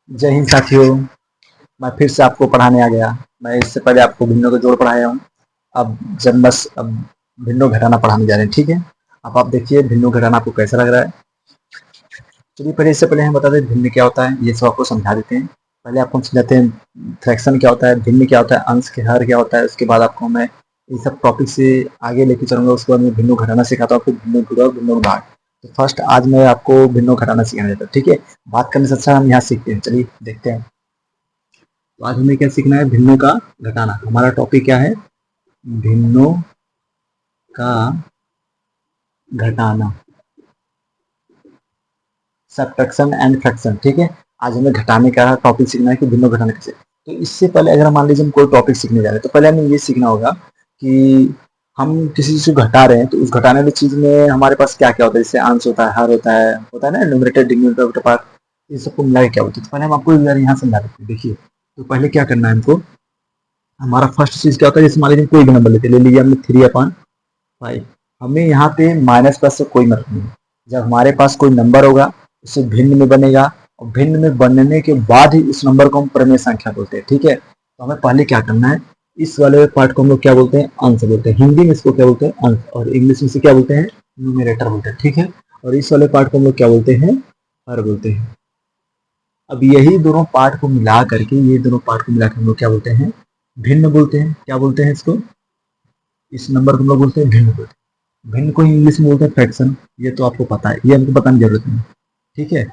जय हिंद साथियों, मैं फिर से आपको पढ़ाने आ गया। मैं इससे पहले आपको भिन्नों का जोड़ पढ़ाया हूँ। अब भिन्नों घटाना पढ़ाने जा रहे हैं, ठीक है। अब आप देखिए भिन्नों घटाना आपको कैसा लग रहा है। चलिए पहले इससे पहले हम बता दें भिन्न क्या होता है, ये सब आपको समझा देते हैं। पहले आपको हम समझाते हैं फ्रैक्शन क्या होता है, भिन्न क्या होता है, अंश के हर क्या होता है। उसके बाद आपको मैं इन सब टॉपिक से आगे लेके चलूंगा। उसके बाद मैं भिन्नों घटाना सिखाता हूँ, फिर भिन्नों गुणा और भिन्नों भाग। तो फर्स्ट आज मैं आपको भिन्नों घटाना सिखाना चाहता हूँ, ठीक है। बात करने से अच्छा हम यहाँ सीखते हैं, चलिए देखते हैं। तो आज हमें क्या सीखना है, भिन्नों का घटाना। हमारा टॉपिक क्या है, भिन्नों का घटाना, सबट्रैक्शन एंड फ्रैक्शन, ठीक है। आज हमें घटाने का टॉपिक सीखना है कि भिन्नों घटाने कैसे। तो इससे पहले अगर मान लीजिए हम कोई टॉपिक सीखने जा रहे हैं तो पहले हमें ये सीखना होगा कि हम किसी चीज को घटा रहे हैं तो उस घटाने वाली चीज में हमारे पास क्या क्या होता है। जैसे अंश होता है, हर होता है ना, न्यूमरेटर डिनोमिनेटर पार्ट, ये सबको मिला के क्या होता है। तो पहले हम आपको यहाँ समझा देते हैं। देखिए तो पहले क्या करना है हमको, हमारा फर्स्ट चीज क्या होता है। जैसे मान लीजिए कोई भी नंबर लेते, ले लीजिए हमने 3/5। हमें यहाँ पे माइनस प्लस से कोई मतलब नहीं। जब हमारे पास कोई नंबर होगा उसे भिन्न में बनेगा, और भिन्न में बनने के बाद ही उस नंबर को हम परिमेय संख्या बोलते हैं, ठीक है। तो हमें पहले क्या करना है, इस वाले पार्ट को हम लोग क्या बोलते हैं, अंश बोलते हैं। हिंदी में इसको क्या बोलते हैं, अंश, और इंग्लिश में से क्या बोलते हैं, न्यूमरेटर बोलते हैं, ठीक है। और इस वाले पार्ट को हम लोग क्या बोलते हैं, हर बोलते हैं। अब यही दोनों पार्ट को मिला करके, ये दोनों पार्ट को मिलाकर हम लोग क्या बोलते हैं, भिन्न बोलते हैं। क्या बोलते हैं इसको, इस नंबर को हम लोग बोलते हैं भिन्न बोलते हैं। भिन्न को इंग्लिश में बोलते हैं फ्रैक्शन। ये तो आपको पता है, ये हमको बताने की जरूरत नहीं, ठीक है।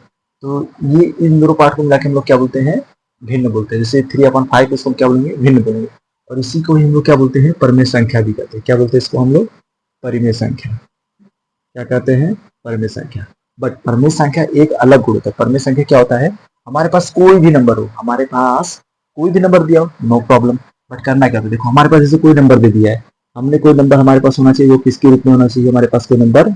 तो ये इन दोनों पार्ट को मिला के हम लोग क्या बोलते हैं, भिन्न बोलते हैं। जैसे 3/5 इसको हम क्या बोलेंगे, भिन्न बोलेंगे। और इसी को ही हम लोग क्या बोलते हैं, परिमेय संख्या भी कहते हैं। क्या बोलते हैं इसको हम लोग, परिमेय संख्या। क्या कहते हैं, परिमेय संख्या। बट परिमेय संख्या एक अलग गुण होता है। परिमेय संख्या क्या होता है, हमारे पास कोई भी नंबर हो, हमारे पास कोई भी नंबर दिया हो, नो प्रॉब्लम। बट करना क्या होता है, देखो हमारे पास जैसे कोई नंबर दे दिया है, हमने कोई नंबर हमारे पास होना चाहिए, वो किसके रूप में होना चाहिए, हमारे पास कोई नंबर,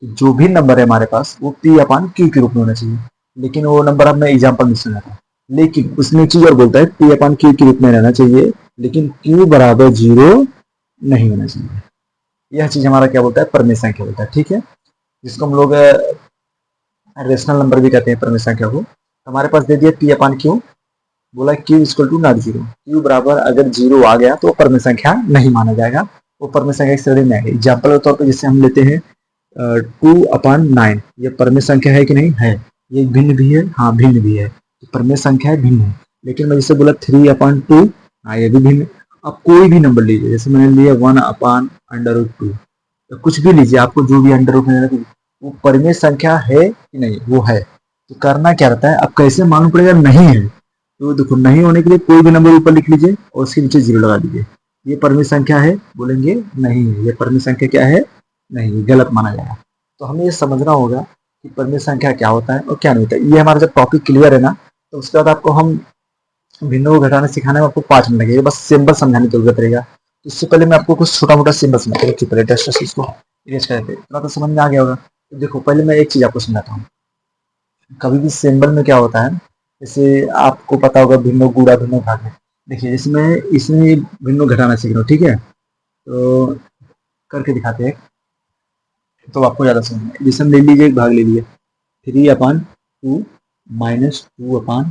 जो भी नंबर है हमारे पास वो P/Q के रूप में होना चाहिए। लेकिन वो नंबर अब मैं एग्जाम्पल में सुनाता हूँ, लेकिन उसमें एक चीज और बोलता है, P/Q के रूप में रहना चाहिए, लेकिन Q बराबर 0 नहीं होना चाहिए। यह चीज हमारा क्या बोलता है, परिमेय संख्या बोलता है, ठीक है। जिसको हम लोग रेशनल नंबर भी कहते हैं परिमेय संख्या को। हमारे पास दे दिया P/Q, बोला Q equal to not 0। Q बराबर अगर 0 आ गया तो परिमेय संख्या नहीं माना जाएगा, वो परिमेय संख्या की श्रेणी में आएगा। एग्जाम्पल के तौर पर जैसे हम लेते हैं 2/9, ये परिमेय संख्या है कि नहीं है, ये भिन्न भी है, हाँ भिन्न भी है, तो परिमेय संख्या है, भिन्न है। लेकिन मैं जैसे बोला 3/2, हाँ ये भी भिन्न। अब कोई भी नंबर लीजिए, जैसे मैंने लिया 1/√2, तो कुछ भी लीजिए, आपको जो भी अंडर रूट में, वो परिमेय संख्या है कि नहीं, वो है। तो करना क्या रहता है, अब कैसे मालूम पड़ेगा नहीं है, तो देखो नहीं होने के लिए कोई भी नंबर ऊपर लिख लीजिए और उसके नीचे 0 लगा दीजिए। ये परिमेय संख्या है, बोलेंगे नहीं है, ये परिमेय संख्या क्या है, नहीं, गलत माना जाएगा। तो हमें ये समझना होगा कि परिमेय संख्या क्या होता है और क्या नहीं होता है। ये हमारा जब टॉपिक क्लियर है ना, तो उसके बाद आपको हम भिन्नों को घटाना सिखाने में आपको 5 मिनट लगेगा, बस सिंबल समझाने की जरूरत रहेगा। तो इससे पहले मैं आपको कुछ छोटा मोटा सिंबल समझाता हूँ। पहले टेस्ट इसको इरेज करते हैं, इतना तो समझ में आ गया होगा। तो देखो पहले मैं एक चीज आपको समझाता हूँ। कभी भी सिंबल में क्या होता है, जैसे आपको पता होगा भिन्नों गुणा भिन्नों भाग में। देखिए जैसे मैं इसमें भिन्नों घटाना सीख रहा हूँ, ठीक है, तो करके दिखाते हैं तो आपको ज्यादा समझ में। जैसे हम ले लीजिए, एक भाग ले लीजिए 3/2 माइनस 2/2।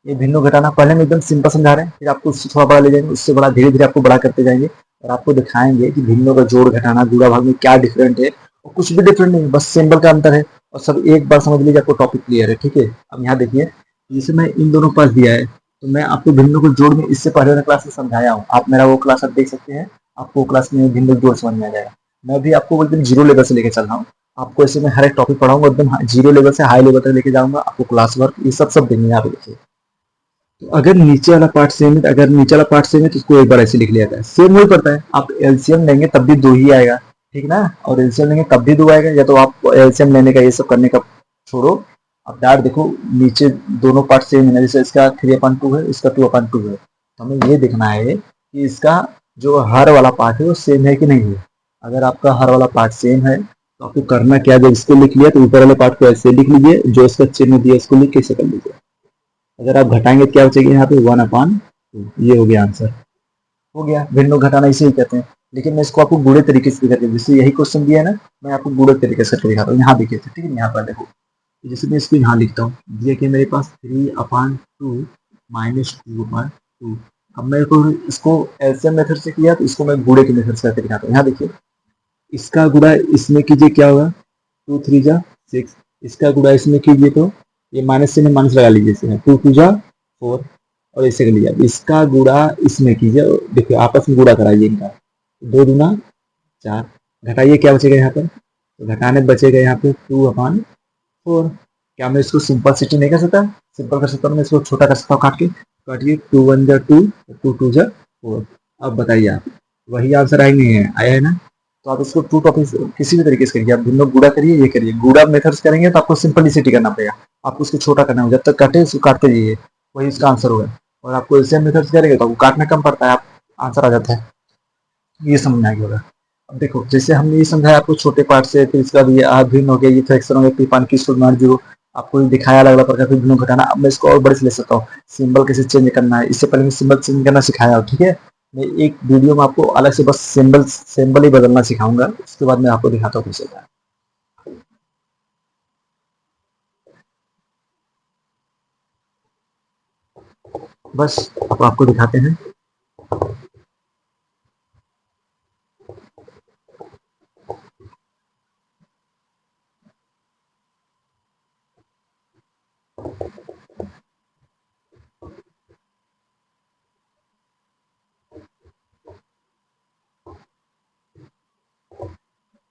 ये भिन्नों घटाना पहले में एकदम सिंपल समझा रहे हैं, फिर आपको उससे थोड़ा बड़ा ले जाएंगे, उससे बड़ा, धीरे धीरे आपको बड़ा करते जाएंगे और आपको दिखाएंगे कि भिन्नों का जोड़ घटाना गुणा भाग में क्या डिफरेंट है। और कुछ भी डिफरेंट नहीं है, बस सिंबल का अंतर है। और सब एक बार समझ लीजिए, आपको टॉपिक क्लियर है, ठीक है। अब यहाँ देखिए, जैसे मैं इन दोनों पास दिया है, तो मैं आपको भिन्नों को जोड़ में इससे पहले वाले क्लास में समझाया हूँ। आप मेरा वो क्लास आप देख सकते हैं, आपको क्लास में भिन्नों जोड़ समझ में आ जाएगा। मैं भी आपको एकदम 0 लेवल से लेकर चल रहा हूँ। आपको ऐसे मैं हर एक टॉपिक पढ़ाऊंगा, एकदम 0 लेवल से हाई लेवल तक लेके जाऊंगा। आपको क्लास वर्क ये सब देंगे यहाँ पे, देखिए। तो अगर नीचे वाला पार्ट सेम है, अगर नीचे वाला पार्ट सेम है तो इसको एक बार ऐसे लिख लिया जाए, सेम वही पड़ता है। आप एलसीएम लेंगे तब भी 2 ही आएगा, ठीक ना, और एलसीएम लेंगे तब भी 2 आएगा। या तो आप एलसीएम लेने का ये सब करने का छोड़ो, आप डायरेक्ट देखो नीचे दोनों पार्ट सेम है ना। जैसे इसका 3/2 है, इसका 2/2 है, तो हमें ये देखना है कि इसका जो हर वाला पार्ट है वो सेम है कि नहीं है। अगर आपका हर वाला पार्ट सेम है तो आपको करना क्या, जब इसको लिख लिया तो ऊपर वाले पार्ट को ऐसे लिख लीजिए, जो इसका चिन्ह दिया इसको लिख के ऐसे कर लीजिए। अगर आप घटाएंगे तो क्या बचेगी, यहाँ पे 1/2, ये हो गया आंसर, हो गया। भिन्नों घटाना इसे ही कहते हैं। लेकिन मैं इसको आपको गुणे तरीके से करके, जैसे यही क्वेश्चन दिया है ना, मैं आपको गुणे तरीके से करके दिखाता हूँ। यहाँ देखिए, ठीक है, यहाँ पर देखो जैसे मैं इसको यहाँ लिखता हूँ, दिया कि मेरे पास 3/2 -2/2। अब मेरे को इसको एलसीएम मेथड से किया तो इसको मैं गुणे के मेथड से करके दिखाता हूँ। यहाँ देखिए, इसका गुणा इसमें कीजिए, क्या होगा, 2 3 जा 6। इसका गुणा इसमें कीजिए तो ये माइनस से माइनस लगा लीजिए, इसे 2 2 जा 4 और ऐसे कर लिया। इसका गुणा इसमें कीजिए, देखिए आपस में गुणा कराइए इनका, 2 दूना 4, घटाइए, क्या बचेगा यहाँ पर, तो घटाने बचेगा यहाँ पे 2/4। क्या मैं इसको सिंपल सिटी नहीं कर सकता, सिंपल कर सकता हूँ, मैं इसको छोटा कर सकता हूँ काट के, काटिए 2 1 जा 2, 2 2 जा 4। अब बताइए आप, वही आंसर आएंगे, आया है ना। तो आप इसको टू टॉपिक किसी भी तरीके से करिए, आप भिन्न गुड़ा करिए, ये करिए, गुड़ा मेथड्स करेंगे तो आपको सिंपलिसिटी करना पड़ेगा, आपको उसको छोटा करना होगा, जब तक काटे उसको काटते जाइए, वही इसका आंसर होगा। और आपको एलसीएम मेथड्स करेंगे तो आपको काटना कम पड़ता है, आप आंसर आ जाता है, ये समझ में आ गया होगा। अब देखो, जैसे हमने ये समझाया आपको छोटे पार्ट से, फिर इसका भी भिन्न हो गया, ये फ्रैक्शन हो गया, P5 की स्टूड मार जीरो, आपको दिखाया अलग अलग प्रकार के भिन्न घटाना। अब मैं इसको और बड़े से ले सकता हूँ, सिंबल कैसे चेंज करना है, इससे पहले मैं सिंबल चेंज करना सिखाया, ठीक है। मैं एक वीडियो में आपको अलग से बस सिंबल ही बदलना सिखाऊंगा, उसके बाद मैं आपको दिखाता हूँ कैसे होता है। बस अब आपको दिखाते हैं।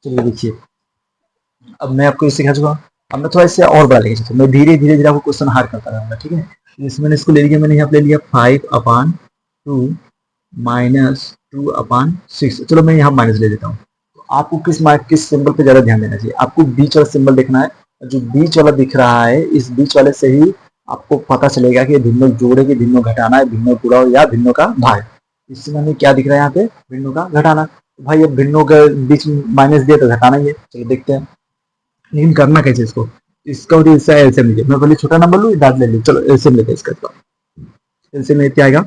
चलिए देखिए, अब मैं आपको इसे सिखा चुका हूँ, अब मैं थोड़ा इससे और बड़ा लेके चलता हूँ, मैं धीरे धीरे धीरे आपको क्वेश्चन हार्ड करता रहूंगा, ठीक है। इसमें मैंने इसको ले लिया, मैंने यहाँ पे ले लिया 5/2 -2/6। चलो मैं यहाँ माइनस ले लेता हूँ। तो आपको किस सिंबल पे ज्यादा ध्यान देना चाहिए, आपको बीच वाला सिंबल देखना है, जो बीच वाला दिख रहा है, इस बीच वाले से ही आपको पता चलेगा कि भिन्नों जोड़े के भिन्नों घटाना है, भिन्नों पूरा या भिन्नों का भाग। इससे हमें क्या दिख रहा है यहाँ पे, भिन्नों का घटाना। तो भाई अब भिन्नों के बीच माइनस दिया तो घटाना ही है, चलो देखते हैं, लेकिन करना कैसे इसको, इसका एलसीएम लीजिए, मैं पहले छोटा नंबर लूँ, डाल ले लूँ, चलो एलसीएम लेते हैं इसका। एलसीएम में क्या आएगा,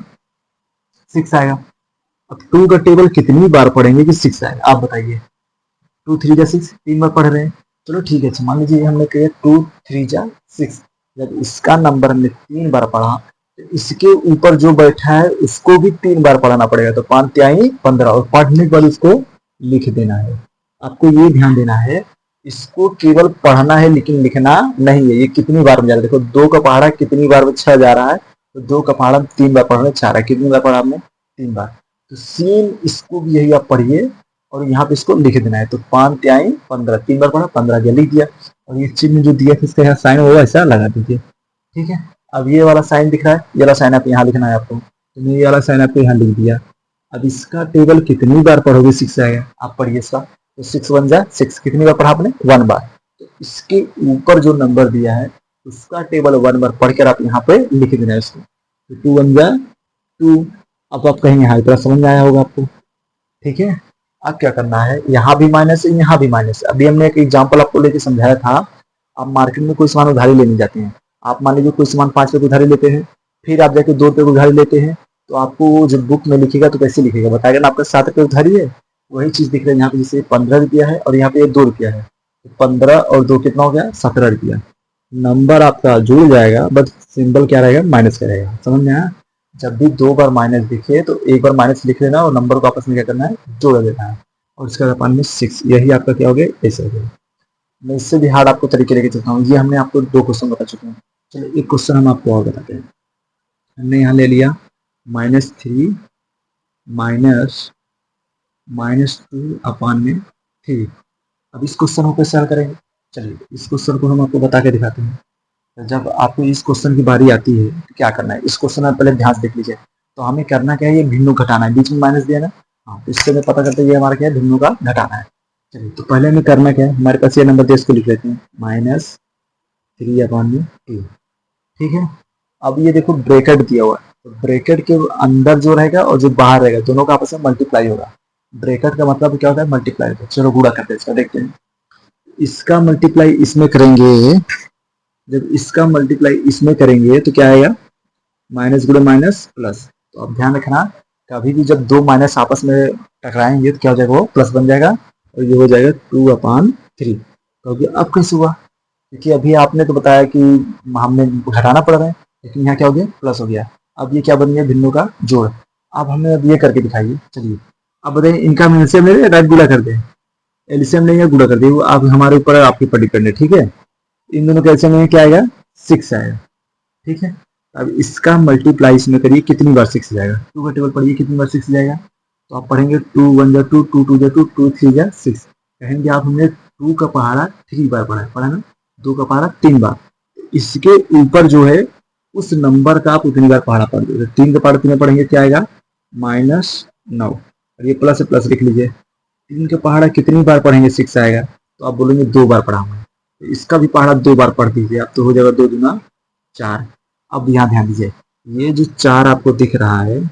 6 आएगा। अब 2 का टेबल कितनी बार पढ़ेंगे कि 6 आएगा, आप बताइए। 2 3 जा 6, 3 बार पढ़ रहे हैं, चलो ठीक है। अच्छा मान लीजिए हमने किया 2 3 जा 6, जब इसका नंबर हमने 3 बार पढ़ा, तो इसके ऊपर जो बैठा है उसको भी 3 बार पढ़ाना पड़ेगा, तो 5 3 15, और पढ़ने के बाद उसको लिख देना है। आपको ये ध्यान देना है, इसको केवल पढ़ना है लेकिन लिखना नहीं है। ये कितनी बार में जा रहा है, देखो 2 का पहाड़ा कितनी बार में 6 जा रहा है, तो 2 का पहाड़ा 3 बार पढ़ना 4 है, कितनी बार पढ़ा आपने, 3 बार। तो सेम इसको भी यही आप पढ़िए और यहाँ पे इसको लिख देना है, तो 5 3 15, 3 बार पढ़ा, 15 दिया, लिख दिया। और ये चिन्ह जो दिया था इसका यहाँ साइन होगा, ऐसा लगा दीजिए, ठीक है। अब ये वाला साइन दिख रहा है, ये वाला साइन आप यहाँ लिखना है आपको, तो मैं ये वाला साइन आपको यहाँ लिख दिया। अब इसका टेबल कितनी बार पढ़ोगे, 6 आएगा, आप पढ़िए इसका, तो 6 1 जा 6, कितनी बार पढ़ा आपने, 1 बार। तो इसके ऊपर जो नंबर दिया है उसका टेबल 1 बार पढ़कर आप यहाँ पे लिख देना है इसको, तो 2 1 जा 2। अब आप कहेंगे हाँ इतना समझ में आया होगा आपको, ठीक है। अब क्या करना है, यहाँ भी माइनस है, यहाँ भी माइनस है। अभी हमने एक एग्जाम्पल आपको लेके समझाया था, आप मार्केट में कोई सामान उधारी लेने जाते हैं, आप मान लीजिए कोई सामान 5 रुपये उधारी लेते हैं, फिर आप जाके 2 रुपये उधारी लेते हैं, तो आपको जब बुक में लिखेगा तो कैसे लिखेगा, बताएगा ना, आपका 7 रुपये उधारी है, वही चीज दिख रहा है यहाँ पे, जैसे 15 रुपया है और यहाँ पे 2 रुपया है, तो 15 और 2 कितना हो गया, 17 रुपया। नंबर आपका जुड़ जाएगा, बट सिंबल क्या रहेगा, माइनस का रहेगा, समझ में आया। जब भी 2 बार माइनस दिखे तो एक बार माइनस लिख लेना और नंबर को आपस में क्या करना है, जोड़ देना है, और इसका अपन में 6, यही आपका क्या हो गया, ऐसे हो गया। मैं इससे भी हार्ड आपको तरीके लेके चलता हूँ, ये हमने आपको 2 क्वेश्चन बता चुके हैं। चलो एक क्वेश्चन हम आपको और बताते हैं। हमने यहाँ ले लिया -3 -2/3। अब इस क्वेश्चन को कैसे हल करेंगे, चलिए इस क्वेश्चन को हम आपको बता के दिखाते हैं। तो जब आपको इस क्वेश्चन की बारी आती है तो क्या करना है, इस क्वेश्चन में पहले ध्यान देख लीजिए। तो हमें करना क्या है, ये भिन्नों घटाना है, बीच में माइनस दिया ना, हाँ, तो इससे हमें पता करते हैं ये हमारा क्या है, भिन्नों का घटाना है। चलिए तो पहले हमें करना क्या है, हमारे पास ये नंबर दिया, इसको लिख लेते हैं -3/2, ठीक है। अब ये देखो ब्रैकेट दिया हुआ है, तो ब्रैकेट के अंदर जो रहेगा और जो बाहर रहेगा दोनों का आपस में मल्टीप्लाई होगा। ब्रैकेट का मतलब क्या होता है, मल्टीप्लाई होता है। चलो गुणा करते हैं इसका, देखते हैं। इसका मल्टीप्लाई इसमें करेंगे, जब इसका मल्टीप्लाई इसमें करेंगे तो क्या आएगा, माइनस गुणे माइनस प्लस। तो अब ध्यान रखना, कभी भी जब 2 माइनस आपस में टकराएंगे तो क्या हो जाएगा, वो प्लस बन जाएगा और ये हो जाएगा 2/3। तो अब कैसे हुआ, क्योंकि अभी आपने तो बताया कि हमने घटाना पड़ रहा है, लेकिन यहाँ क्या हो गया, प्लस हो गया। अब ये क्या बन गया, भिन्नों का जोड़। अब हमें अब ये करके दिखाइए। चलिए अब बताइए, इनका हम एलसीएम ले रहे गुणा कर दें, एलसीएम लेंगे गुणा कर दें, वो आप हमारे ऊपर आपके ऊपर डिपेंड है, ठीक है। इन दोनों का एलसीएम लेंगे, क्या आएगा, 6 आएगा, ठीक है। अब इसका मल्टीप्लाई इसमें करिए, कितनी बार 6 जाएगा, 2 का टेबल पढ़िए कितनी बार 6 जाएगा। तो आप पढ़ेंगे 2 1 जा 2, 2 2 जा 2, 2 3 जा 6, कहेंगे आप हमने 2 का पहाड़ा 3 बार पढ़ा ना, 2 का पहाड़ा 3 बार। इसके ऊपर जो है उस नंबर का आप उतनी बार पहाड़ा पढ़ दो, 3 का पहाड़ा 3 पढ़ेंगे, क्या आएगा, -9। और ये प्लस से प्लस लिख लीजिए, 3 का पहाड़ा कितनी बार पढ़ेंगे, 6 आएगा, तो आप बोलेंगे 2 बार पढ़ा हूँ। तो इसका भी पहाड़ा 2 बार पढ़ दीजिए आप, तो हो जाएगा 2 दूना 4। अब यहाँ ध्यान दीजिए, ये जो 4 आपको दिख रहा है,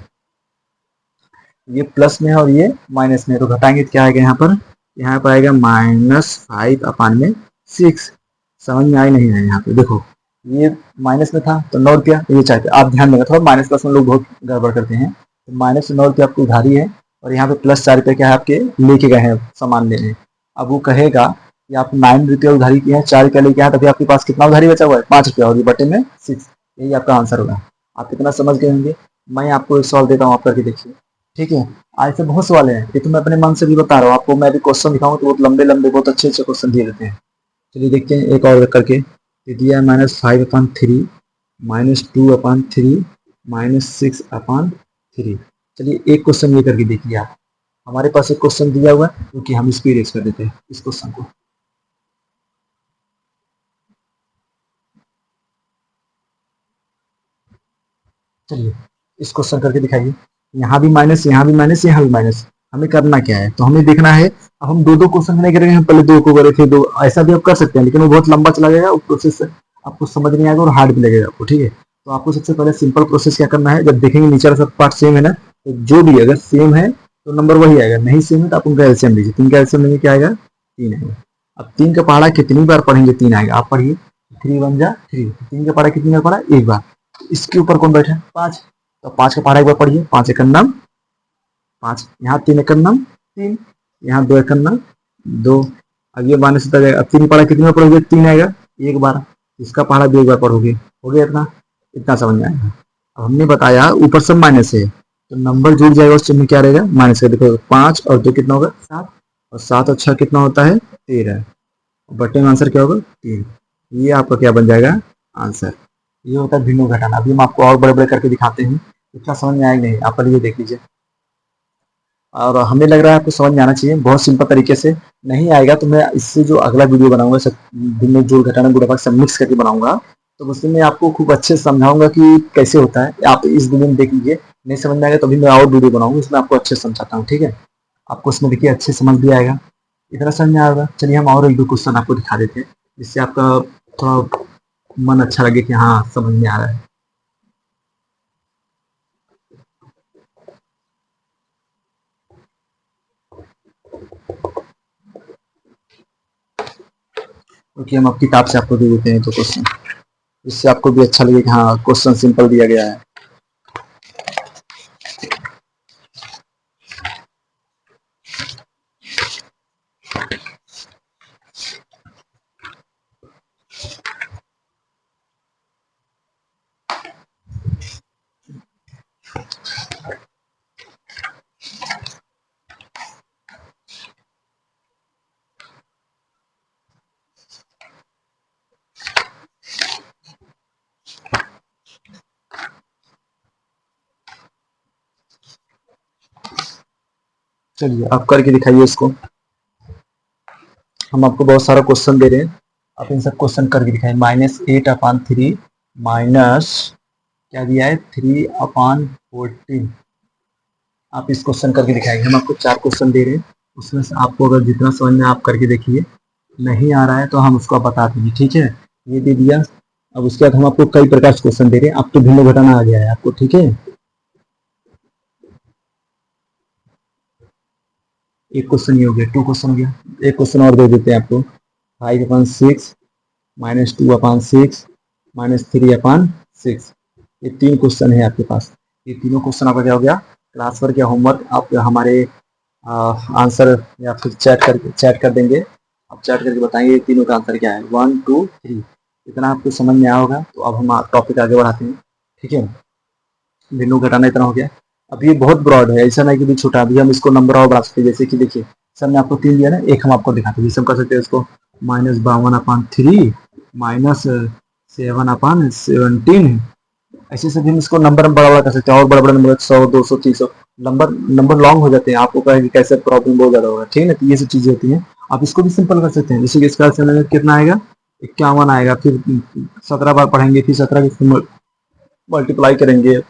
ये प्लस में है और ये माइनस में है, तो घटाएंगे तो क्या आएगा यहाँ पर आएगा -5/6। समझ में आई नहीं है, यहाँ पे देखो ये माइनस में था तो 9 रुपया, तो ये चाहते आप ध्यान देना, थोड़ा माइनस प्लस में लोग बहुत गड़बड़ करते हैं। तो -9 रुपया आपकी उधारी है, और यहाँ पे +4 रुपये क्या है, आपके लेके गए हैं सामान लेने। अब वो कहेगा कि आप 9 रुपया उधारी किए हैं, 4 रुपया लेके आए, तभी आपके पास कितना उधारी बचा हुआ है, 5 रुपया, और ये बटे में 6। यही आपका आंसर होगा। आप कितना समझ गए होंगे। मैं आपको एक सवाल देता हूँ, आप करके देखिए, ठीक है। आज से बहुत सवाल हैं, ये तो मैं अपने मन से भी बता रहा हूँ आपको, मैं भी क्वेश्चन दिखाऊंगा तो बहुत लंबे लंबे बहुत अच्छे अच्छे क्वेश्चन दिए रहते हैं। चलिए देखते हैं एक और करके। ये दिया है -5/3, -2/3, -6/3। चलिए एक क्वेश्चन ये करके देखिए आप। हमारे पास एक क्वेश्चन दिया हुआ है, क्योंकि हम इसको इरेज कर देते हैं इस क्वेश्चन को। चलिए इस क्वेश्चन करके दिखाइए। यहाँ भी माइनस, यहाँ भी माइनस, यहाँ भी माइनस। हमें करना क्या है, तो हमें देखना है। अब हम दो दो क्वेश्चन नहीं करेंगे, हम पहले 2 को करे थे, 2 ऐसा भी आप कर सकते हैं, लेकिन वो बहुत लंबा चला जाएगा, उस प्रोसेस आपको समझ नहीं आएगा और हार्ड भी लगेगा आपको, ठीक है। तो आपको सबसे पहले सिंपल प्रोसेस क्या करना है, जब देखेंगे नीचे वाला सब पार्ट सेम है ना, तो जो भी अगर सेम है तो नंबर वही आएगा, नहीं सेम है तो आप उनका एलसीएम लीजिए। 3 का एलसीएम लेंगे, क्या आएगा, 3 आएगा। अब 3 का पहाड़ा कितनी बार पढ़ेंगे, 3 आएगा। आप पढ़िए 3 1 जा 3, 3 का पहाड़ा कितनी बार पढ़ा, 1 बार। इसके ऊपर कौन बैठा है, 5, तो 5 का पहाड़ा एक बार पढ़िए, 5 एकम नाम 5, यहाँ 3 एकम नाम 3, यहाँ 2 एकम नाम 2। अब ये माइनस होता जाएगा। अब 3 पहाड़ा कितनी बार पढ़ोगे, 3 आएगा 1 बार। इसका पहाड़ा भी 1 बार पढ़ोगे, हो गया इतना, इतना समझ में आएगा। अब हमने बताया ऊपर सब माइनस है, तो नंबर जुड़ जाएगा, उस चिन्ह क्या रहेगा, माइनस का। देखो 5 और 2 कितना होगा, 7, और 7 और 6 कितना होता है, 13। बटे में आंसर क्या होगा, 3। ये आपका क्या बन जाएगा, आंसर। ये होता है भिन्नों घटाना। अभी हम आपको और बड़े बड़े करके दिखाते हैं, इतना समझ में आएगा नहीं। आप पहले ये देख लीजिए, और हमें लग रहा है आपको समझ में आना चाहिए बहुत सिंपल तरीके से। नहीं आएगा तो मैं इससे जो अगला वीडियो बनाऊंगा, सब भिन्न जोड़ घटाना गुणा भाग सब मिक्स करके बनाऊंगा, तो उसमें मैं आपको खूब अच्छे से समझाऊंगा कि कैसे होता है। आप इस वीडियो में देख लीजिए, नहीं समझ में आएगा तो भी मैं और वीडियो बनाऊंगा, इसमें आपको अच्छे से समझाता हूँ, ठीक है। आपको उसमें देखिए अच्छे समझ भी आएगा, इतना समझ में आएगा। चलिए हम और एक दो क्वेश्चन आपको दिखा देते हैं, जिससे आपका थोड़ा मन अच्छा लगे कि हाँ समझ में आ रहा है। क्योंकि हम अब किताब से आपको दे देते हैं तो क्वेश्चन, जिससे आपको भी अच्छा लगे कि हाँ क्वेश्चन सिंपल दिया गया है। चलिए आप करके दिखाइए इसको। हम आपको बहुत सारा क्वेश्चन दे रहे हैं, आप इन सब क्वेश्चन करके दिखाइए। -8/3 माइनस क्या दिया है, 3/14। आप इस क्वेश्चन करके दिखाएंगे। हम आपको 4 क्वेश्चन दे रहे हैं, उसमें से आपको अगर जितना समझ में आप करके देखिए, नहीं आ रहा है तो हम उसको बता देंगे, ठीक है। ये दे दिया। अब उसके बाद हम आपको कई प्रकार से क्वेश्चन दे रहे हैं, अब तो भिन्न घटाना आ गया है आपको, ठीक है। एक क्वेश्चन ये हो गया, 2 क्वेश्चन हो गया। एक क्वेश्चन और दे देते हैं आपको, 5/6 -2/6 -3/6। ये 3 क्वेश्चन है आपके पास। ये तीनों क्वेश्चन आपका क्या हो गया, क्लास वर्क या होमवर्क आप हमारे आंसर या फिर चैट कर देंगे। आप चार्ट करके बताएंगे तीनों का आंसर क्या है, 1 2 3। इतना आपको समझ में आया होगा। तो अब हम टॉपिक आगे बढ़ाते हैं, ठीक है। भिन्नों घटाना इतना हो गया। अब ये बहुत ब्रॉड है, ऐसा नहीं कि भी छोटा। अभी हम इसको नंबर और बढ़ा सकते हैं, जैसे कि देखिए सर ने आपको 3 दिया ना, एक हम आपको दिखाते हैं, जैसे हम कर सकते हैं इसको -52/3 -7/17। ऐसे से भी हम इसको नंबर हम बड़ा बड़ा कर सकते हैं, और बड़ा बड़ा नंबर 100 200 300 नंबर नंबर लॉन्ग हो जाते हैं। आपको कहेंगे कैसे प्रॉब्लम बहुत ज्यादा होगा, ठीक है ना। तो ये सब चीजें होती हैं। आप इसको भी सिंपल कर सकते हैं, जैसे कि इसका कितना आएगा, 51 आएगा। फिर 17 बार पढ़ेंगे, फिर 17 के मल्टीप्लाई करेंगे,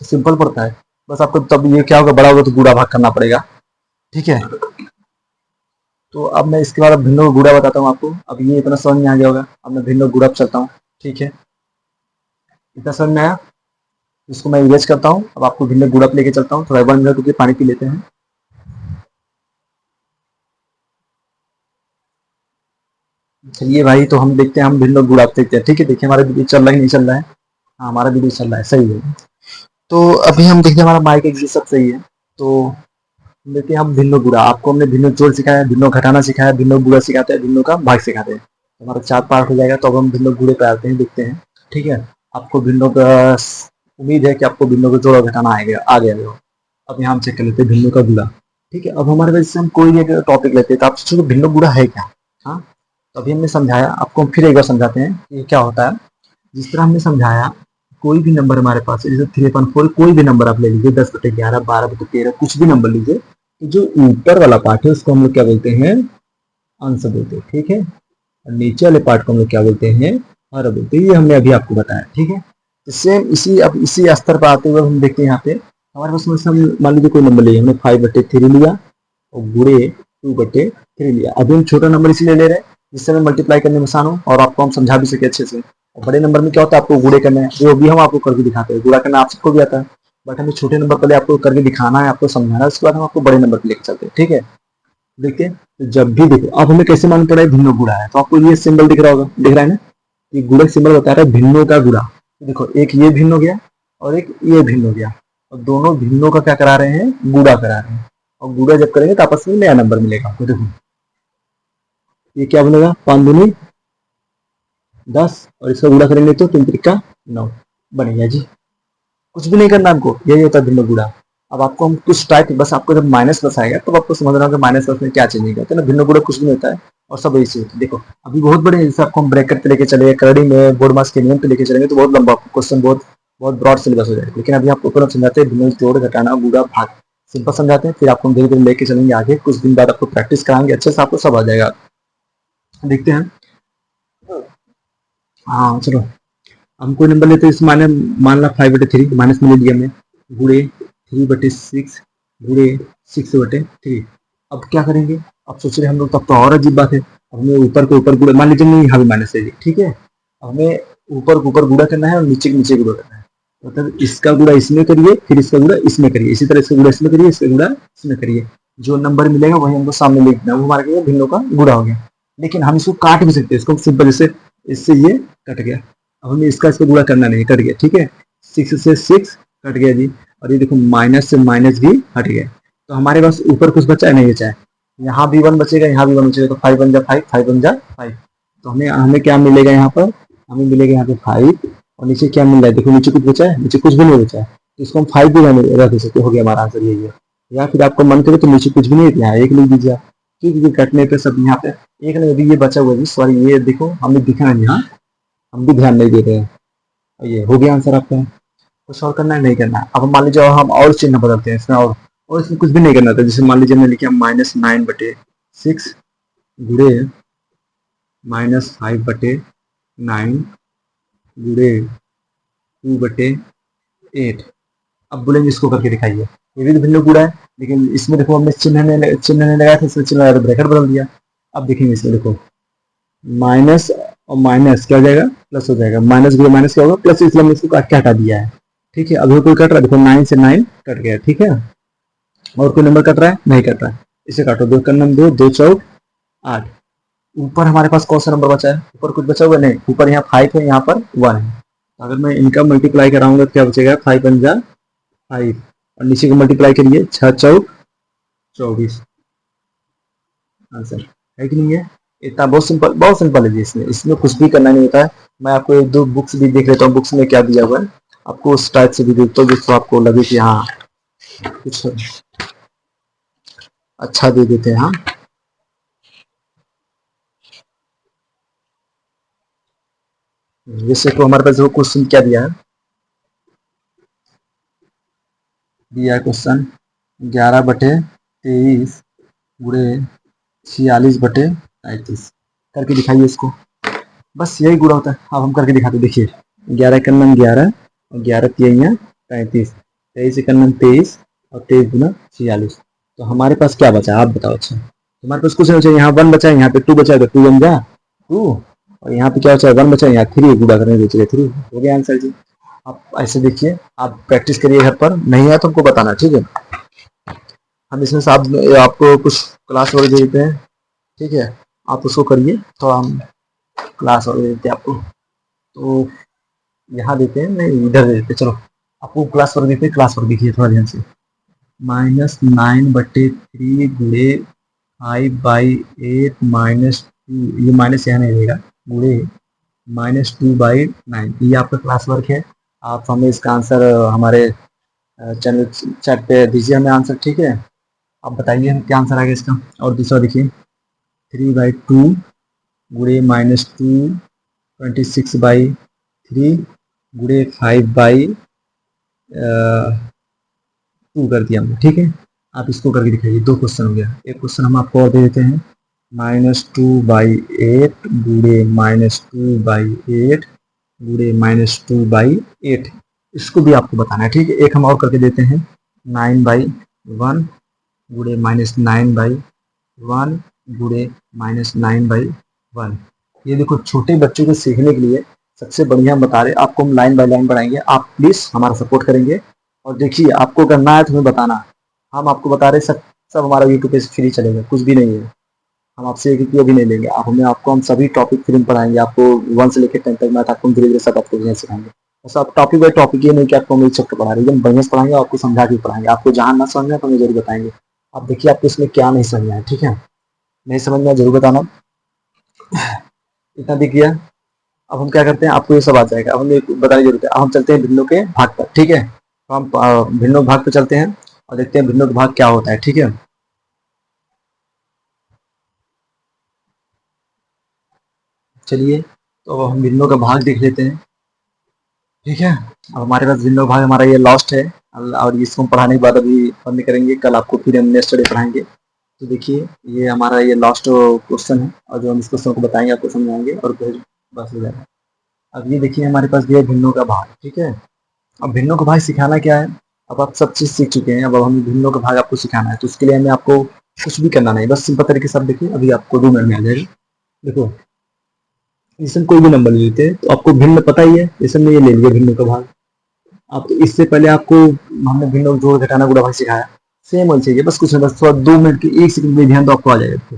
सिंपल पड़ता है। बस आपको तब ये क्या होगा, बड़ा होगा तो गुणा भाग करना पड़ेगा, ठीक है। तो अब मैं इसके बाद भिन्नों का गुणा बताता हूँ आपको। अब ये इतना समझ में आ गया होगा। अब मैं भिन्नों का गुणा चलता हूँ, ठीक है। इतना समझ में आया। इसको मैं इरेज करता हूँ। अब आपको भिन्न गुणा लेके चलता हूँ। थोड़ा 1 मिनट रुकिए, पानी पी लेते हैं। चलिए भाई, तो हम देखते हैं, हम भिन्न गुणा देखते हैं, ठीक है। देखिए हमारा वीडियो चल रहा है नहीं चल रहा है। हाँ, हमारा वीडियो चल रहा है, सही है। तो अभी हम देखते हैं हमारा माइक एग्जिट सब सही है। तो देखिए हम भिन्न गुणा, आपको हमने भिन्न जोड़ सिखाया है, भिन्न घटाना सिखाया है, भिन्न गुणा सिखाते हैं, भिन्नों का भाग सिखाते हैं। हमारा 4 पार्ट हो जाएगा। तो अब हम भिन्न गुणे पे आते हैं, देखते हैं, ठीक है। आपको भिन्नों का उम्मीद है कि आपको भिन्नों को जोड़ा घटाना आ गया। अब यहाँ हम चेक कर लेते हैं भिन्नों का गुणा, ठीक है। अब हमारे पास हम कोई भी टॉपिक लेते हैं, तो आप सोचोगे भिन्न गुणा है क्या। हाँ, तो अभी हमने समझाया, आपको हम फिर एक बार समझाते हैं कि क्या होता है। जिस तरह हमने समझाया, कोई भी नंबर हमारे पास है, जैसे 3/4, कोई भी नंबर आप ले लीजिए, 10/11, 12/13, कुछ भी नंबर लीजिए। तो जो ऊपर वाला पार्ट है उसको हम लोग क्या बोलते हैं, आंसर बोलते हैं, ठीक है। और नीचे वाले पार्ट को हम लोग क्या बोलते हैं, हर बोलते हैं। ये हमने अभी आपको बताया, ठीक है। सेम इसी अब इसी स्तर पर आते हुए हम देखते हैं यहाँ पे हमारे पास में हम मान लीजिए कोई नंबर लिया, हमने 5/3 लिया और गुणे 2/3 लिया। अभी हम छोटा नंबर इसलिए ले रहे हैं जिससे हमें मल्टीप्लाई करने में आसान हो और आपको हम समझा भी सके अच्छे से। और बड़े नंबर में क्या होता है, आपको गुणे करना है, जो भी हम आपको करके दिखाते हैं। गुणा करना आप सबको भी आता है, बट हमें छोटे नंबर पहले आपको करके दिखाना है, आपको समझाना है, उसके बाद हम आपको बड़े नंबर पे लेकर चलते हैं, ठीक है। देखिए, तो जब भी देखो, अब हमें कैसे मालूम पड़ा है भिन्न गुणा है, तो आपको ये सिंबल दिख रहा होगा, दिख रहा है ना। ये गुणा सिंबल बता रहा है भिन्नों का गुणा। देखो, एक ये भिन्न हो गया और एक ये भिन्न हो गया, और दोनों भिन्नों का क्या करा रहे हैं, गुणा करा रहे हैं। और गुणा जब करेंगे तो आपस में नया नंबर मिलेगा आपको। देखो ये क्या बनेगा, 5 दूनी 10, और इसका गुणा करेंगे तो 3 त्रिका 9 बनेगा जी। कुछ भी नहीं करना हमको, यही होता है भिन्न गुणा। अब आपको हम कुछ टाइप, बस आपको जब माइनस प्लस आएगा तब आपको समझना होगा माइनस प्लस में क्या चेंज नहीं करते ना। भिन्न गुणा कुछ भी नहीं होता है और सब ऐसे होता है। देखो अभी बहुत बड़े, जैसे आपको हम ब्रैकेट पे लेके चले, करड़ी में बोर्ड मास के नियम पे लेके चलेंगे तो बहुत लंबा क्वेश्चन, बहुत बहुत ब्रॉड सिलेबस हो जाएगा। लेकिन अभी आपको पूरा समझाते हैं भिन्न जोड़ घटाना गुणा भाग, सिंपल समझाते हैं। फिर आपको धीरे धीरे लेके चलेंगे आगे, कुछ दिन बाद आपको प्रैक्टिस कराएंगे अच्छे से, आपको सब आ जाएगा। देखते हैं। हाँ चलो, हम कोई नंबर लेते हैं, इस माने मान ला 5/3 माइनस में ले लिया हमने, गुणे 3/6 गुणे 6/3। अब क्या करेंगे, अब सोच रहे हम लोग, तब तो और अजीब बात है। अब हमें ऊपर के ऊपर गुणा, मान लीजिए नहीं यहाँ भी माइनस है, ठीक है। अब हमें ऊपर के ऊपर गुणा करना है और नीचे के नीचे गुणा करना है। मतलब इसका गुणा इसमें करिए, फिर इसका गुणा इसमें करिए, इसी तरह इसका गुणा इसमें करिए, इसका गुणा इसमें करिए। जो नंबर मिलेगा वही हमको सामने लिखना है, वो हमारे भिन्नों का गुणा हो गया। लेकिन हम इसको काट भी सकते हैं, इसको सिंपल, जैसे इससे ये कट गया। अब हमें इसका गुणा करना नहीं, कट गया, ठीक है। 6 से 6 कट गया जी। और ये देखो माइनस से माइनस भी हट गया। तो हमारे पास ऊपर कुछ बचा है, नहीं बचा है। यहाँ भी 1 बचेगा, यहाँ भी 1 बचेगा, तो 5 बन जा 5, 5 बन जा 5। तो हमें हमें क्या मिलेगा यहाँ पर, हमें मिलेगा यहाँ पे 5। और नीचे क्या मिल रहा है, देखो नीचे कुछ बचा है, नीचे कुछ भी नहीं बचा है। तो इसको हम 5 भी रख सकते, हो गया हमारा आंसर यही है। या फिर आपको मन करे तो नीचे कुछ भी नहीं है, यहाँ 1 लिख दीजिए आप, क्योंकि कटने पे सब यहाँ पे एक नहीं, अभी ये बचा हुआ है, सॉरी ये देखो हमें दिखा है यहाँ, हम भी ध्यान नहीं दे रहे हैं। ये हो गया आंसर आपका। कुछ और करना है, नहीं करना है। अब मान लीजिए हम और चिन्ह बदलते हैं इसमें, और इसमें कुछ भी नहीं करना था। जैसे मान लीजिए हमने लिखा -9/6 गुणे -5/9 गुणे 2/8। अब बोलेंगे इसको करके दिखाइए, ये भी तो भिन्न गुणा है। लेकिन इसमें देखो हमने चिन्ह नहीं लगाया था, इसमें चिन्ह लगाया तो ब्रैकेट बदल दिया। अब देखेंगे इसमें, देखो माइनस और माइनस क्या हो जाएगा, प्लस हो जाएगा। माइनस गुणे माइनस क्या होगा, प्लस, इसलिए हमने इसको क्या हटा दिया है, ठीक है। अभी कोई कट रहा है, देखो 9 से 9 कट गया, ठीक है। और कोई नंबर कट रहा है, नहीं कट रहा है, इसे काटो। 2 का 2, 2 चौक 8। ऊपर हमारे पास कौन सा नंबर बचा है, ऊपर कुछ बचा हुआ नहीं, ऊपर यहाँ 5 है, यहाँ पर 1 है। अगर मैं इनका मल्टीप्लाई कराऊंगा तो क्या बचेगा, 5 बन जा 5, और नीचे को मल्टीप्लाई करिए, 6 चौक 24 आंसर है कि नहीं है? इतना बहुत सिंपल है जी। इसमें इसमें कुछ भी करना नहीं होता है। मैं आपको एक दो बुक्स भी देख लेता हूँ, बुक्स में क्या दिया हुआ है, आपको उस टाइप से भी देखता हूँ जिसको आपको लगे कि हाँ कुछ अच्छा दे देते हैं। हाँ, जैसे तो हमारे पास क्वेश्चन क्या दिया है, दिया है क्वेश्चन 11/23 गुणे 46/35 करके दिखाइए इसको। बस यही गुणा होता है। अब हम करके दिखाते, देखिए 11 और 11 3 35, 23 और 23 × 46। तो हमारे पास क्या बचा आप बताओ। अच्छा, हमारे पास कुछ नहीं बचा, यहाँ 1 बचा है, यहाँ पे 2 बचा है, तो 2 बन जा 2, और यहाँ पे क्या बचा है 1 बचा है, यहाँ 3 गुणा करने बच गए 3। हो गया आंसर जी। आप ऐसे देखिए, आप प्रैक्टिस करिए घर पर, नहीं है तो हमको बताना, ठीक है? हम इसमें से आपको कुछ क्लास वर्क दे देते हैं, ठीक है? आप उसको करिए, तो हम क्लास वर्क दे देते हैं आपको। तो यहाँ देते हैं, नहीं इधर दे देते, चलो आपको क्लास वर्क देते हैं। क्लास वर्क देखिए थोड़ा ध्यान से, -9/3 गुणे 5/8 -2, ये माइनस यहाँ नहीं रहेगा, गुणे -2/9, ये आपका क्लास वर्क है। आप हमें इसका आंसर हमारे चैनल चैट पे दीजिए हमें आंसर, ठीक है? आप बताइए क्या आंसर आएगा इसका। और दूसरा देखिए 3/2 गुणे -226/3 गुणे 5/2 कर दिया हमने, ठीक है? आप इसको करके दिखाइए। 2 क्वेश्चन हो गया। एक क्वेश्चन हम आपको और दे देते हैं, -2/8 गुणे -2/8 गुणे -2/8, इसको भी आपको बताना है, ठीक है? एक हम और करके देते हैं, 9/1 गुणे -9/1 गुणे -9/1। ये देखो, छोटे बच्चों को सीखने के लिए सबसे बढ़िया हम बता रहे हैं आपको, हम लाइन बाय लाइन पढ़ाएंगे। आप प्लीज हमारा सपोर्ट करेंगे। और देखिए, आपको करना है तो हमें बताना, हम आपको बता रहे सब सब हमारा यूट्यूब पे फ्री चलेगा, कुछ भी नहीं है। हम आपसे 1 रुपया भी नहीं लेंगे। आप हमें आपको हम सभी टॉपिक फ्री में पढ़ाएंगे। आपको 1 से लेकर 10 तक मैथ आपको धीरे धीरे सब आपको बढ़िया सिखाएंगे। बस आप टॉपिक बाय टॉपिक, ये नहीं कि आपको हम एक चैप्टर पढ़ा रहे हैं, बढ़िया से पढ़ाएंगे, आपको समझा के पढ़ाएंगे। आपको जहाँ ना समझ में तो हमें जरूर बताएंगे। आप देखिए आपको इसमें क्या नहीं समझ में आया, ठीक है? नहीं समझ में आया जरूर बताना। इतना दिख गया। अब हम क्या करते हैं, आपको ये सब आ जाएगा। अब हमें बताने की जरूरत है। अब हम चलते हैं भिन्नों के भाग पर, ठीक है? तो हम भिन्नों भाग पर चलते हैं और देखते हैं भिन्नों का भाग क्या होता है, ठीक है? चलिए, तो हम भिन्नों का भाग देख लेते हैं, ठीक है? अब हमारे पास भिन्नों भाग हमारा ये लास्ट है, और इसको हम पढ़ाने के बाद अभी बंद करेंगे। कल आपको फिर हम नेक्स्ट डे पढ़ाएंगे। तो देखिए, ये हमारा ये लास्ट क्वेश्चन है, और जो हम इस क्वेश्चन को बताएंगे आपको समझाएंगे, और फिर बस हो जाएगा। अब ये देखिए, हमारे पास ये भिन्नों का भाग, ठीक है? अब भिन्नों का भाग सिखाना क्या है, अब आप सब चीज़ सीख चुके हैं। अब हमें भिन्नों का भाग आपको सिखाना है, तो उसके लिए हमें आपको कुछ भी करना नहीं, बस सिंपल तरीके से आप देखिए, अभी आपको 2 मिनट में आ जाएगा। देखो, इसमें कोई भी नंबर ले लेते हैं, तो आपको भिन्न पता ही है, इसमें ये ले लिया भिन्नों का भाग। आप तो इससे पहले आपको हमने भिन्नों जोड़ घटाना गुणा भाग सिखाया, सेम वही चाहिए, बस कुछ नहीं, बस थोड़ा 2 मिनट की 1 सेकंड में ध्यान, तो आपको आ जाएगा।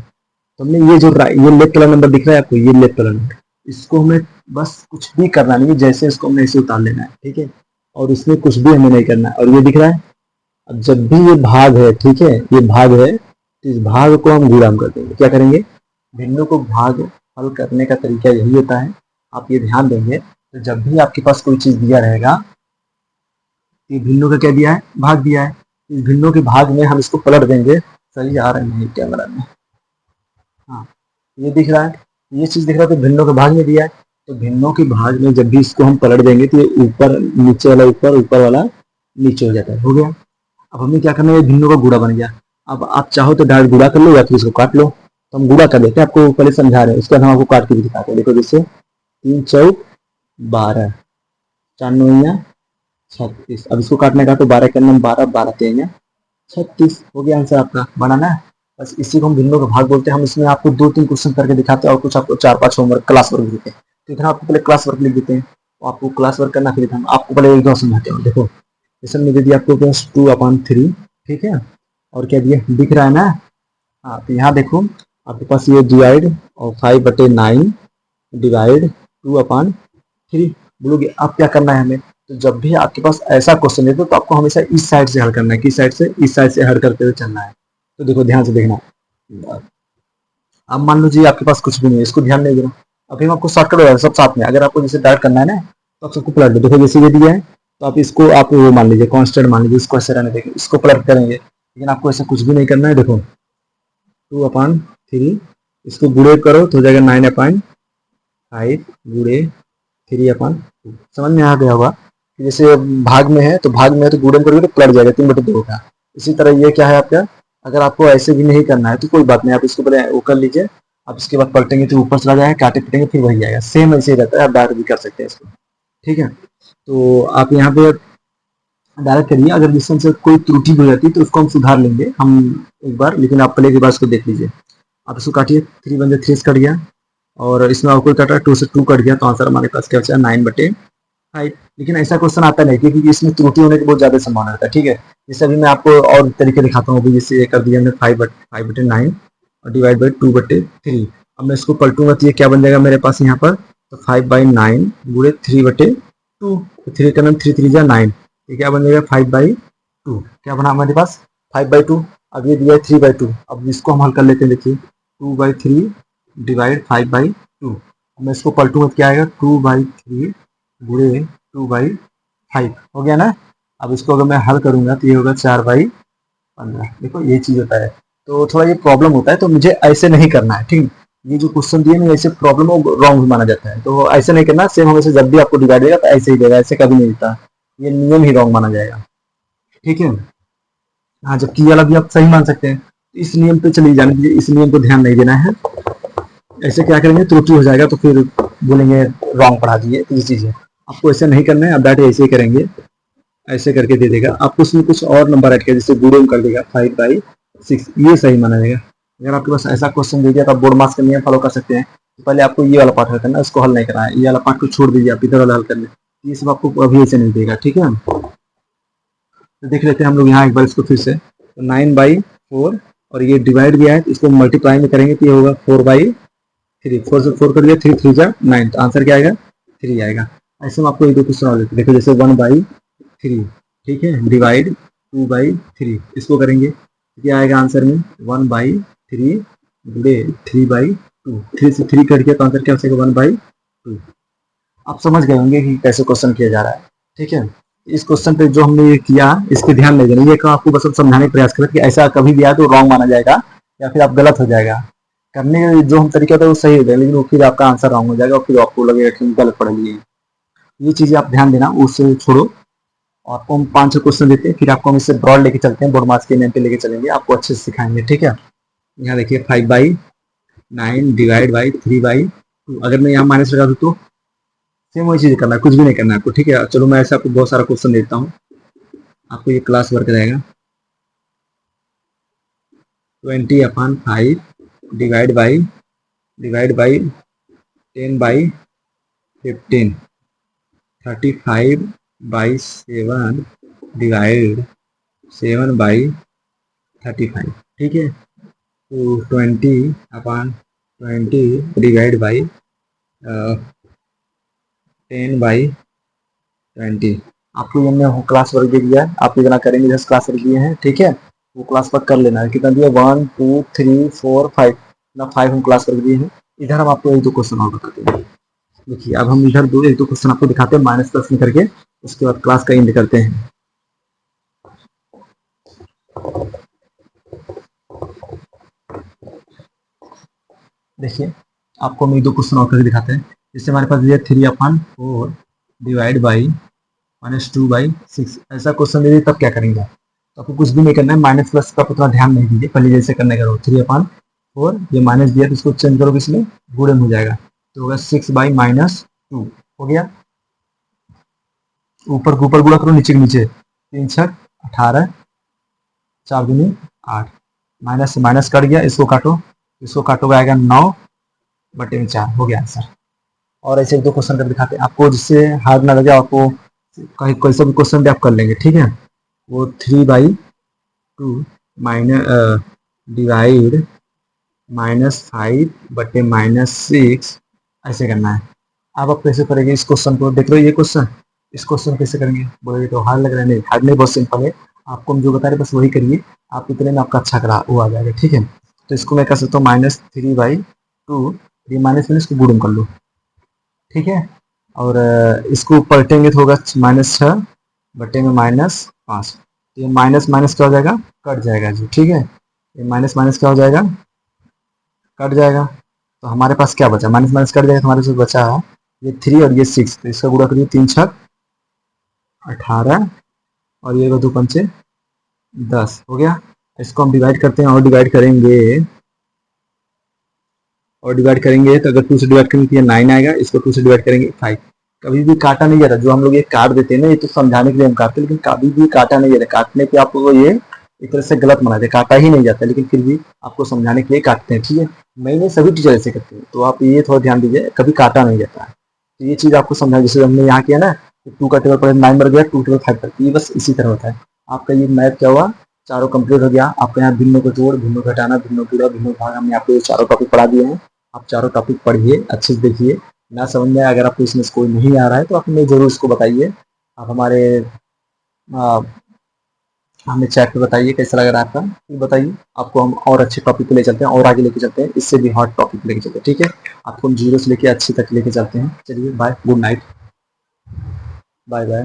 तो हमने ये जो ये लेफ्ट वाला नंबर दिख रहा है आपको, ये लेफ्ट वाला नंबर, इसको हमें बस कुछ भी करना नहीं है, जैसे इसको हमने ऐसे उतार लेना है, ठीक है? और इसमें कुछ भी हमें नहीं करना है। और ये दिख रहा है, अब जब भी ये भाग है, ठीक है, ये भाग है, तो इस भाग को हम गुणा कर देंगे। क्या करेंगे, भिन्नों को भाग हल करने का तरीका यही होता है। आप ये ध्यान देंगे, तो जब भी आपके पास कोई चीज दिया रहेगा, ये भिन्नों का क्या दिया है, भाग दिया है, इस भिन्नों के भाग में हम इसको पलट देंगे। सही आ रहा है कैमरा में? हाँ, ये दिख रहा है, ये चीज दिख रहा है, तो भिन्नों के भाग में दिया है। तो भिन्नों के भाग में जब भी इसको हम पलट देंगे, तो ये ऊपर नीचे वाला ऊपर, ऊपर वाला नीचे हो जाता है। हो गया। अब हमें क्या करना है, भिन्नों का गुणा बन गया। अब आप चाहो तो डायरेक्ट गुणा कर लो, या फिर इसको काट लो। तो हम गुणा कर देते हैं, आपको पहले समझा रहे हैं, उसके बाद हम आपको काट के भी दिखाते हैं। देखो, जैसे 3 चौक 12, 4 नौया 36। अब इसको काटने का, तो 12 के अंदर 12, 12 तेरह 36। हो गया आंसर आपका, बनाना है। बस इसी को हम भिन्नों का भाग बोलते हैं। हम इसमें आपको 2-3 क्वेश्चन करके दिखाते हैं, और कुछ आपको 4-5 होमवर्क क्लास वर्क देते हैं। तो इतना आपको पहले क्लास वर्क लिख देते हैं, तो आपको क्लास वर्क करना, फिर हम आपको पहले एक दो समझाते हैं। देखो, क्वेश्चन में दे दिया आपको +2/3, ठीक है? और क्या दिया दिख रहा है ना? हाँ, तो यहाँ देखो, आपके पास ये डिवाइड और 5/9 डिवाइड 2/3 बोलोगे। अब क्या करना है हमें, तो जब भी आपके पास ऐसा क्वेश्चन है, तो आपको हमेशा इस साइड से हल करना है। किस साइड से? इस साइड से हल करते हुए चलना है। तो देखो, ध्यान से देखना, अब मान लो जी आपके पास कुछ भी नहीं है, इसको ध्यान नहीं देना। अभी हम आपको शॉर्टकट होगा सब साथ में, अगर आपको जैसे डायरेक्ट करना है ना तो आप सबको पलट दो। देखो जैसे ये दिया है तो आप इसको आप वो मान लीजिए कांस्टेंट मान लीजिए, इसको ऐसे रहने देंगे, इसको पलट करेंगे, लेकिन आपको ऐसा कुछ भी नहीं करना है। देखो 2/3, इसको गुणे करो तो हो जाएगा 9/5 गुणे 3/2। समझ में आ गया होगा कि जैसे भाग में है तो भाग में है तो गुणन करोगे तो पलट जाएगा 3/2 का। इसी तरह ये क्या है आपका, अगर आपको ऐसे भी नहीं करना है तो कोई बात नहीं, आप इसको पहले वो कर लीजिए, आप इसके बाद पलटेंगे तो ऊपर चला जाएगा, काटे पिटेंगे फिर वही आएगा, सेम ऐसे ही रहता है, आप डायरेक्ट भी कर सकते हैं इसको। ठीक है, तो आप यहाँ पे डायरेक्ट करिए। अगर जिस से कोई त्रुटि हो जाती है तो उसको हम सुधार लेंगे हम एक बार, लेकिन आप पहले के बाद उसको देख लीजिए। आप इसको काटिए, 3 × 3 कट गया, और इसमें और कोई कटा 2 से 2 कट गया, तो आंसर हमारे पास क्या बचा 9/5। लेकिन ऐसा क्वेश्चन आता नहीं क्योंकि इसमें त्रुटि होने की बहुत ज्यादा संभावना रहता है। ठीक है, जैसे अभी मैं आपको और तरीके दिखाता हूँ। अभी जैसे ये कर दिया हमने 5/9 और डिवाइड बाई 2/3। अब मैं इसको पलटूंगा तो ये क्या बन जाएगा मेरे पास यहाँ पर, तो 5/9 गुणे 3/2। 3 का नाम 3 3 जा 9, ये क्या बन जाएगा 5/2। क्या बना हमारे पास 5/2। अब ये दिया है 3/2, अब इसको हम हल कर लेते हैं। देखिए 2/3 डिवाइड 5/2। मैं इसको पलटूंगा तो क्या आएगा 2/3 गुणे 2/5 हो गया ना। अब इसको अगर मैं हल करूंगा तो ये होगा 4/15। देखो ये चीज होता है, तो थोड़ा ये प्रॉब्लम होता है, तो मुझे ऐसे नहीं करना है। ठीक, ये जो क्वेश्चन दिए ना ऐसे प्रॉब्लम रॉन्ग माना जाता है, तो ऐसे नहीं करना। सेम हमेशा जब भी आपको डिवाइड देगा तो ऐसे ही देगा, ऐसे कभी नहीं देता, ये नियम ही रॉन्ग माना जाएगा। ठीक है, हाँ जबकि ये वाला भी आप सही मान सकते हैं। इस नियम पे चलिए जाने दीजिए, इस नियम को ध्यान नहीं देना है। ऐसे क्या करेंगे त्रुटि हो जाएगा तो फिर बोलेंगे रॉन्ग पढ़ा दिए, तो ये चीज है। आपको ऐसे नहीं करना है, अब डायरेक्ट ऐसे ही करेंगे, ऐसे करके दे देगा आपको। उसमें कुछ और नंबर ऐड किया, जैसे गुणे कर देगा 5/6, ये सही माना जाएगा। अगर आपके पास ऐसा क्वेश्चन दे दिया तो आप बोर्ड मार्क्स का नियम फॉलो कर सकते हैं। तो पहले आपको ये वाला पार्ट करना है, उसको हल नहीं करना है, ये वाला पार्ट को छोड़ दीजिए, आप इधर वाला हल कर ले, ये सब आपको अभी ऐसे नहीं देगा। ठीक है, तो देख लेते हैं हम लोग यहाँ एक बार इसको फिर से। तो 9/4 और ये डिवाइड भी है तो इसको मल्टीप्लाई में करेंगे तो ये होगा 4/3। 4 से 4 कर दिया, 3 3 जा 9, तो आंसर क्या आएगा 3 आएगा। ऐसे में आपको एक दो क्वेश्चन और देते, देखो जैसे 1/3, ठीक है, डिवाइड 2/3, इसको करेंगे क्या आएगा आंसर में 1/3 गुणे 3/2। 3 से 3 कट गया तो आंसर क्या बचेगा 1/2। आप समझ गए होंगे कि कैसे क्वेश्चन किया जा रहा है। ठीक है, इस क्वेश्चन पे जो हमने ये किया इसके ध्यान नहीं देना, ये आपको बस समझाने का प्रयास करें कि ऐसा कभी भी आया तो रॉन्ग माना जाएगा या फिर आप गलत हो जाएगा। करने का जो हम तरीका था वो सही हो जाएगा, लेकिन वो फिर आपका आंसर रॉन्ग हो जाएगा और फिर आपको लगेगा कि गलत पढ़ लिए। ये चीजें आप ध्यान देना, उससे छोड़ो। आपको हम 5 क्वेश्चन देते हैं, फिर आपको हम इससे ब्रॉड लेके चलते हैं, बोर्ड मार्क्स के नेम पे लेके चलेंगे, आपको अच्छे से सिखाएंगे। ठीक है, यहाँ देखिए 5/9 डिवाइड बाई 3/2। अगर मैं यहाँ माइनस लगा दूँ तो सेम वही चीज करना है, कुछ भी नहीं करना है आपको। ठीक है, चलो मैं ऐसे आपको बहुत सारा क्वेश्चन देता हूँ, आपको ये क्लास वर्क रहेगा। 20/5 डिवाइड बाई 10/15। 35/7 डिवाइड 7/35। ठीक है, तो 20/20 डिवाइड बाई 10/20। आपको ये हमने क्लास वर्क दे दिया है, आप इतना करेंगे जैसे क्लास वर्क दिए हैं। ठीक है, वो क्लास वर्क कर लेना है। कितना दिया 1 2 3 4 5 ना 5 हम क्लास वर्क दिए हैं। इधर हम आपको एक दो क्वेश्चन और बताते हैं। देखिए अब हम इधर एक दो क्वेश्चन आपको दिखाते हैं माइनस प्लस में करके, उसके बाद क्लास का एंड करते हैं। देखिए आपको हम एक दो क्वेश्चन और करके दिखाते हैं। जैसे हमारे पास ये 3/4 डिवाइड बाई -2/6, ऐसा क्वेश्चन दे तब क्या करेंगे। तो आपको कुछ भी नहीं करना है, माइनस प्लस का उतना ध्यान नहीं दीजिए, पहले जैसे करने करो 3/4, ये माइनस दिया तो इसको चेंज करो, इसमें गुणन हो जाएगा तो होगा 6/-2 हो गया। ऊपर ऊपर गुणा करो, नीचे नीचे 3 6 18, 4 दूनी 8, माइनस से माइनस कट गया, इसको काटोगे आएगा 9/4 हो गया आंसर। और ऐसे एक दो क्वेश्चन कर दिखाते हैं आपको, जिससे हार्ड ना लगे, आपको कहीं कोई सा भी क्वेश्चन भी आप कर लेंगे। ठीक है, वो 3/2 माइनस डिवाइड -5/-6 ऐसे करना है। अब आप कैसे करेंगे इस क्वेश्चन को, देख लो ये क्वेश्चन, इस क्वेश्चन कैसे करेंगे, बोले तो हार्ड लग रहा है। नहीं, हार्ड नहीं, बहुत सिंपल है। आपको हम जो बता रहे बस वही करिए, आप इतने में आपका अच्छा करा वो आ जाएगा। ठीक है, तो इसको मैं कर सकता हूँ -3/2, ये माइनस में इसको गुणन कर लो, ठीक है। और इसको पलटेंगे तो होगा -6 बटे में -5, तो ये माइनस माइनस क्या हो जाएगा, कट जाएगा जी, ठीक है। ये माइनस माइनस क्या हो जाएगा, कट जाएगा। तो हमारे पास क्या बचा, माइनस माइनस कट जाएगा, तो हमारे पास बचा है ये 3 और ये 6, तो इसका गुणा करिए, 3×6 = 18 और ये 2×5 = 10 हो गया। इसको हम डिवाइड करते हैं, और डिवाइड करेंगे तो अगर 2 से डिवाइड करेंगे तो ये 9 आएगा, इसको 2 से डिवाइड करेंगे 5। कभी भी काटा नहीं जाता, जो हम लोग ये काट देते हैं ना, ये तो समझाने के लिए हम काटते हैं, लेकिन कभी भी काटा नहीं जाता। काटने पे आपको ये एक तरह से गलत मना दे, काटा ही नहीं जाता, लेकिन फिर भी आपको समझाने के लिए काटते हैं, ठीक है। मैंने सभी टीचर ऐसे करते हैं, तो आप ये थोड़ा ध्यान दीजिए, कभी काटा नहीं जाता है। तो ये चीज़ आपको समझा, जैसे हमने यहाँ किया ना, 2 का टेबल पर 9 बन गया, 2 टेबल 5 पर, ये बस इसी तरह होता है। आपका ये मैथ क्या हुआ, चारों कंप्लीट हो गया। आपका यहाँ भिन्नों को जोड़, भिन्नों घटाना, भिन्नों पूरा, भिन्नों भाग, हमने आपको ये चारों टॉपिक पढ़ा दिए हैं। आप चारों टॉपिक पढ़िए, अच्छे से देखिए, ना समझ में आए, अगर आपको इसमें से कोई नहीं आ रहा है तो आप हमें ज़रूर इसको बताइए। आप हमें चैट पे बताइए कैसा लग रहा है आपका, फिर बताइए, आपको हम और अच्छे टॉपिक पे ले चलते हैं, और आगे लेके चलते हैं, इससे भी हॉट टॉपिक पे लेके चलते हैं, ठीक है। आपको हम जीरो से लेके अच्छे तक लेके चलते हैं। चलिए bye, good night, bye bye.